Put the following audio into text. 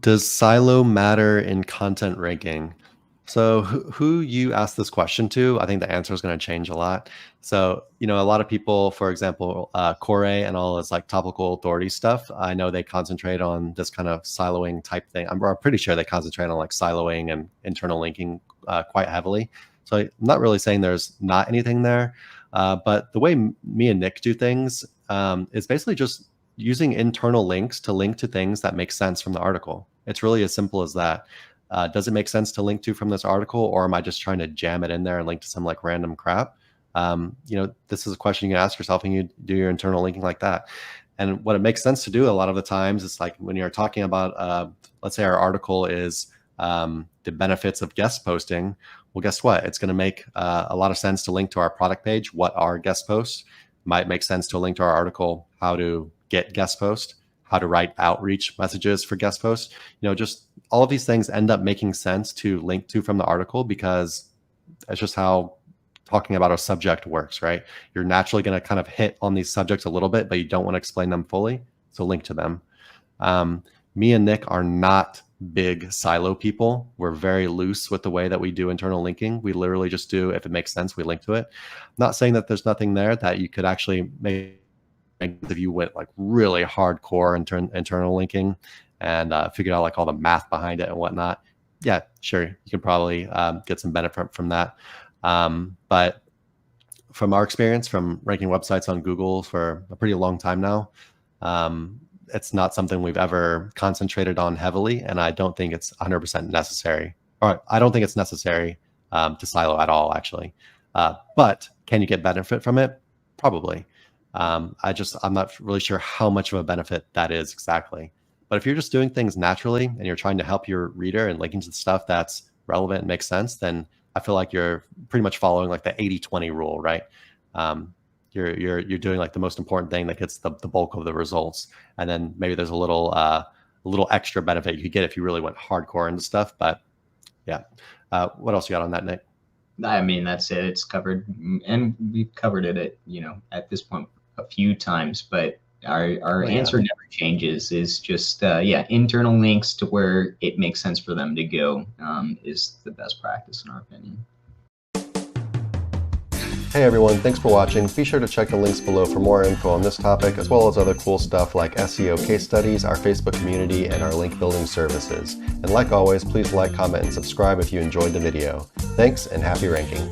Does silo matter in content ranking? So who you ask this question to, I think the answer is going to change a lot. So, a lot of people, for example, Core and all this like topical authority stuff, I know they concentrate on this kind of siloing type thing. I'm pretty sure they concentrate on like siloing and internal linking quite heavily. So I'm not really saying there's not anything there. But the way me and Nick do things is basically just using internal links to link to things that make sense from the article. It's really as simple as that. Does it make sense to link to from this article, or am I just trying to jam it in there and link to some like random crap? This is a question you can ask yourself when you do your internal linking like that. And what it makes sense to do a lot of the times is like when you're talking about, let's say our article is the benefits of guest posting. Well, guess what? It's going to make a lot of sense to link to our product page. What are guest posts? Might make sense to link to our article, how to get guest post, how to write outreach messages for guest posts. Just all of these things end up making sense to link to from the article because that's just how talking about a subject works, right? You're naturally going to kind of hit on these subjects a little bit, but you don't want to explain them fully. So link to them. Me and Nick are not big silo people. We're very loose with the way that we do internal linking. We literally just do, if it makes sense, we link to it. I'm not saying that there's nothing there that you could actually make if you went like really hardcore internal linking and figured out like all the math behind it and whatnot. Yeah, sure. You can probably get some benefit from that. But from our experience from ranking websites on Google for a pretty long time now, it's not something we've ever concentrated on heavily. And I don't think it's 100% necessary, or I don't think it's necessary to silo at all, actually. But can you get benefit from it? Probably. I'm not really sure how much of a benefit that is exactly. But if you're just doing things naturally and you're trying to help your reader and linking to the stuff that's relevant and makes sense, then I feel like you're pretty much following like the 80-20 rule, right? You're doing like the most important thing that gets the bulk of the results. And then maybe there's a little extra benefit you could get if you really went hardcore into stuff. But yeah. What else you got on that, Nick? I mean, that's it. It's covered, and we've covered it at this point a few times, but our answer never changes. Is just internal links to where it makes sense for them to go is the best practice in our opinion. Hey everyone, thanks for watching. Be sure to check the links below for more info on this topic, as well as other cool stuff like SEO case studies, our Facebook community, and our link building services. And like always, please like, comment, and subscribe if you enjoyed the video. Thanks, and happy ranking.